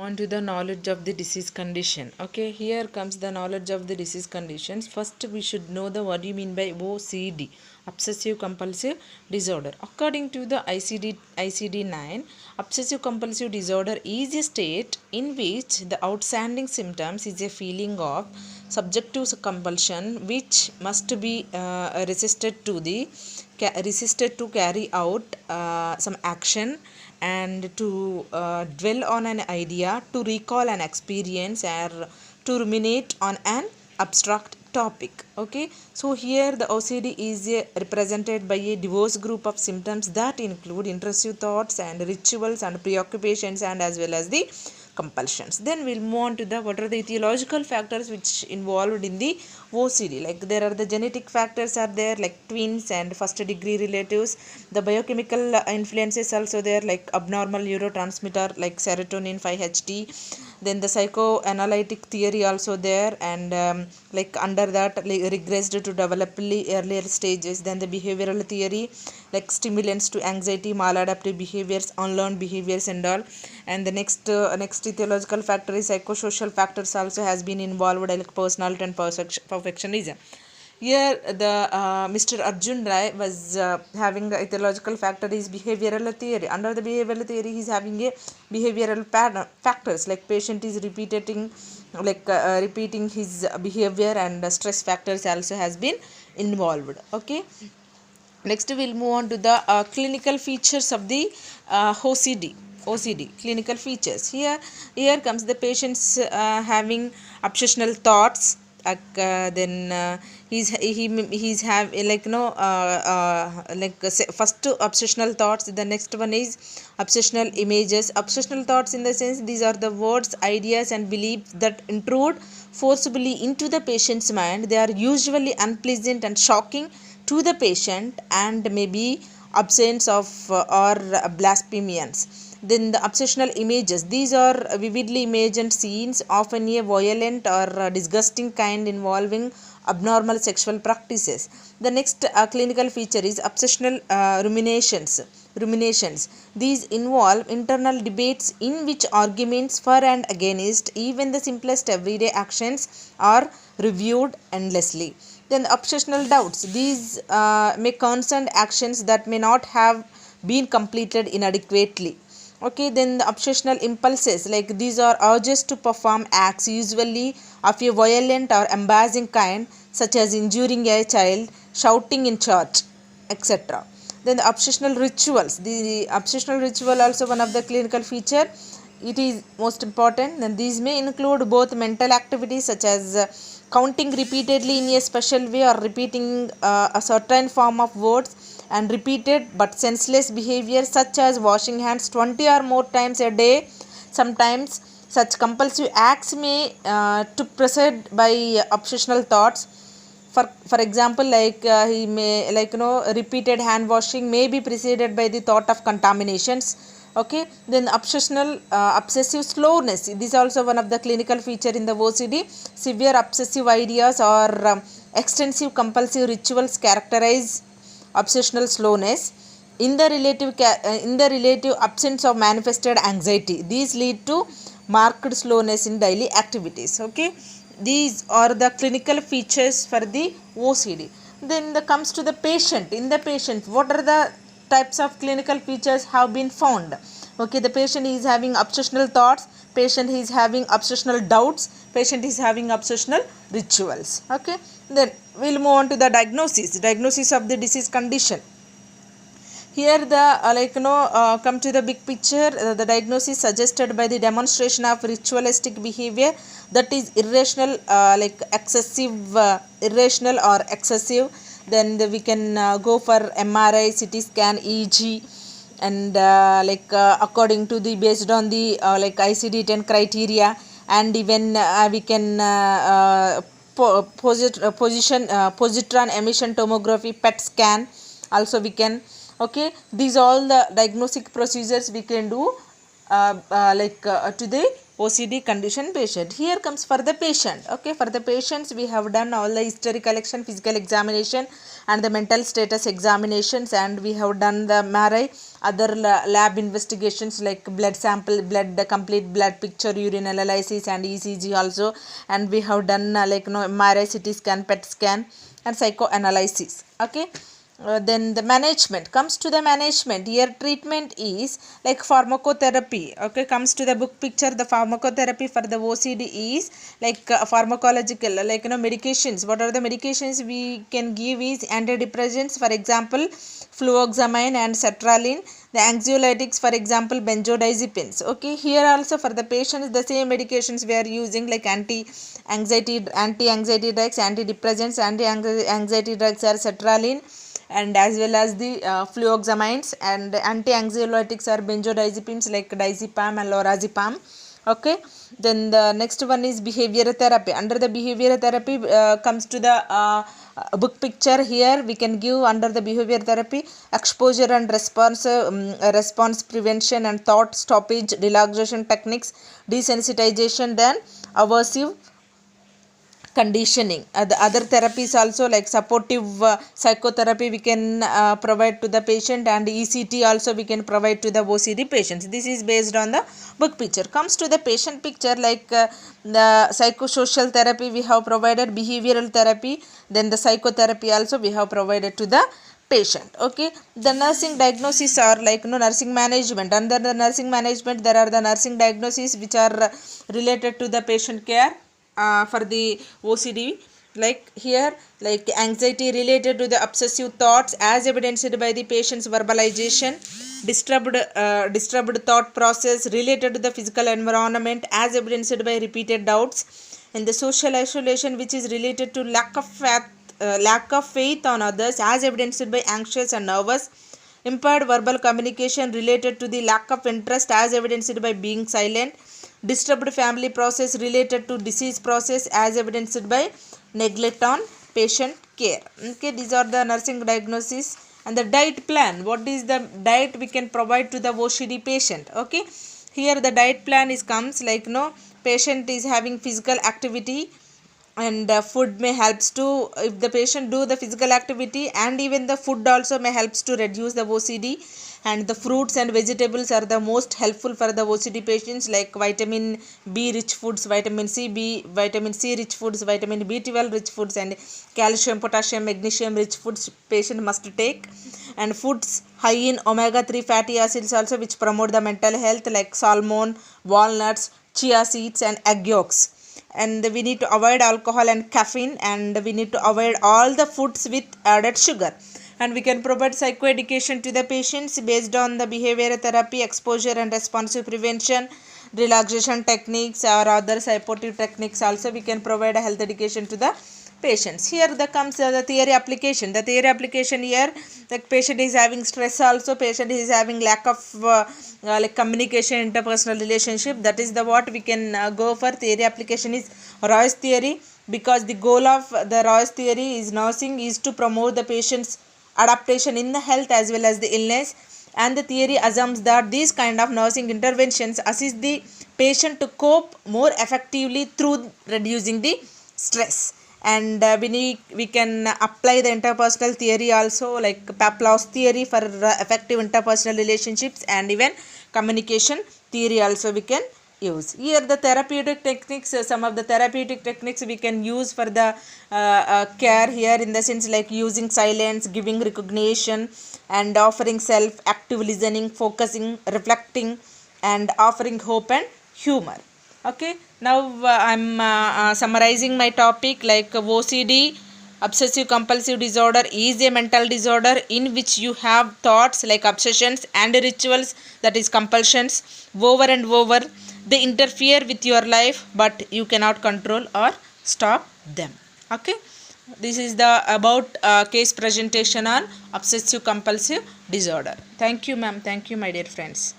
on to the knowledge of the disease condition. Okay, here comes the knowledge of the disease conditions. First, we should know the what do you mean by OCD, obsessive compulsive disorder. According to the ICD-9, obsessive compulsive disorder is a state in which the outstanding symptoms is a feeling of subjective compulsion which must be resisted to carry out some action and to dwell on an idea, to recall an experience, or to ruminate on an abstract topic. Okay, so here the OCD is represented by a diverse group of symptoms that include intrusive thoughts and rituals and preoccupations and as well as the compulsions. Then we'll move on to the what are the etiological factors which involved in the OCD. Like there are the genetic factors are there, like twins and first degree relatives. The biochemical influences also there, like abnormal neurotransmitter like serotonin 5-HT. Then the psychoanalytic theory also there, and like under that like regressed to developmentally earlier stages. Then the behavioral theory like stimulants to anxiety, maladaptive behaviors, unlearned behaviors and all. And the next etiological factor is psychosocial factors also has been involved, like personality and perfectionism. Here the Mr. Arjun Rai was having the etiological factor is behavioral theory. Under the behavioral theory he is having a behavioral pattern factors like patient is repeating his behavior, and stress factors also has been involved. Okay, next we'll move on to the clinical features of the OCD clinical features. Here comes the patients having obsessional thoughts. He's have first obsessional thoughts. The next one is obsessional images. Obsessional thoughts in the sense these are the words, ideas and beliefs that intrude forcibly into the patient's mind. They are usually unpleasant and shocking to the patient and may be absence of or blasphemous. Then the obsessional images, these are vividly imagined scenes, often a violent or disgusting kind involving abnormal sexual practices. The next clinical feature is obsessional ruminations. These involve internal debates in which arguments for and against even the simplest everyday actions are reviewed endlessly. Then the obsessional doubts, these may concern actions that may not have been completed inadequately. Okay, then the obsessional impulses, like these are urges to perform acts usually of a violent or embarrassing kind, such as injuring a child, shouting in church, etc. Then the obsessional rituals, the obsessional ritual also one of the clinical feature, it is most important. Then these may include both mental activities such as counting repeatedly in a special way or repeating a certain form of words, and repeated but senseless behavior such as washing hands 20 or more times a day. Sometimes such compulsive acts may to precede by obsessional thoughts. For example, he may repeated hand washing may be preceded by the thought of contaminations. Okay, then obsessive slowness, this is also one of the clinical feature in the OCD. Severe obsessive ideas or extensive compulsive rituals characterize obsessional slowness in the relative absence of manifested anxiety. These lead to marked slowness in daily activities. Okay, these are the clinical features for the OCD. Then comes to the patient. In the patient, what are the types of clinical features have been found? Okay, the patient is having obsessional thoughts, patient is having obsessional doubts, patient is having obsessional rituals. Okay, then we'll move on to the diagnosis of the disease condition. Here the come to the big picture. The diagnosis suggested by the demonstration of ritualistic behavior that is irrational, irrational or excessive. Then we can go for MRI, CT scan, EEG, and according to the based on the ICD-10 criteria, and even we can positron emission tomography, PET scan also we can. Okay, these all the diagnostic procedures we can do to the OCD condition patient. Here comes for the patient. Okay, for the patients we have done all the history collection, physical examination and the mental status examinations, and we have done the MRI other lab investigations like blood sample, complete blood picture, urine analysis and ECG also, and we have done MRI, CT scan, PET scan and psychoanalysis. Okay. Then the management comes to the management. Here treatment is like pharmacotherapy. Okay, comes to the book picture. The pharmacotherapy for the OCD is like pharmacological, medications. What are the medications we can give is antidepressants, for example fluoxamine and sertraline. The anxiolytics, for example benzodiazepines. Okay, here also for the patients the same medications we are using, like anti-anxiety drugs, antidepressants, anti-anxiety drugs are sertraline and as well as the fluoxamines, and anti-anxiolytics are benzodiazepines like diazepam and lorazepam. Okay, then the next one is behavior therapy. Under the behavior therapy comes to the book picture. Here we can give under the behavior therapy exposure and response prevention and thought stoppage, relaxation techniques, desensitization, then aversive conditioning. The other therapies also like supportive psychotherapy we can provide to the patient, and ECT also we can provide to the OCD patients. This is based on the book picture. Comes to the patient picture, like the psychosocial therapy we have provided, behavioral therapy, then the psychotherapy also we have provided to the patient. Okay, the nursing diagnosis are nursing management. Under the nursing management there are the nursing diagnoses which are related to the patient care for the OCD, like here like anxiety related to the obsessive thoughts as evidenced by the patient's verbalization, disturbed thought process related to the physical environment as evidenced by repeated doubts, and the social isolation which is related to lack of faith on others as evidenced by anxious and nervous, impaired verbal communication related to the lack of interest as evidenced by being silent, disturbed family process related to disease process as evidenced by neglect on patient care. Okay, these are the nursing diagnosis. And the diet plan, what is the diet we can provide to the OCD patient. Okay, here the diet plan is comes like patient is having physical activity, and food may helps to, if the patient do the physical activity, and even the food also may helps to reduce the OCD, and the fruits and vegetables are the most helpful for the OCD patients, like vitamin B rich foods, vitamin C rich foods, vitamin B12 rich foods, and calcium, potassium, magnesium rich foods patient must take, and foods high in omega-3 fatty acids also which promote the mental health, like salmon, walnuts, chia seeds and egg yolks. And we need to avoid alcohol and caffeine, and we need to avoid all the foods with added sugar. And we can provide psychoeducation to the patients based on the behavior therapy, exposure and responsive prevention, relaxation techniques or other supportive techniques also we can provide a health education to the patients. Here the comes the theory application. The theory application here, the patient is having stress also, patient is having lack of communication, interpersonal relationship. That is the what we can go for. Theory application is Roy's theory, because the goal of the Roy's theory is nursing is to promote the patient's adaptation in the health as well as the illness, and the theory assumes that these kind of nursing interventions assist the patient to cope more effectively through reducing the stress. And we can apply the interpersonal theory also, like Pavlov's theory for effective interpersonal relationships, and even communication theory also we can use. Here the therapeutic techniques, some of the therapeutic techniques we can use for the care here, in the sense like using silence, giving recognition, and offering self, active listening, focusing, reflecting, and offering hope and humor. Okay, now I'm summarizing my topic, like OCD, obsessive compulsive disorder, is a mental disorder in which you have thoughts like obsessions and rituals, that is compulsions, over and over. They interfere with your life, but you cannot control or stop them. Okay, this is the about case presentation on obsessive compulsive disorder. Thank you, ma'am. Thank you, my dear friends.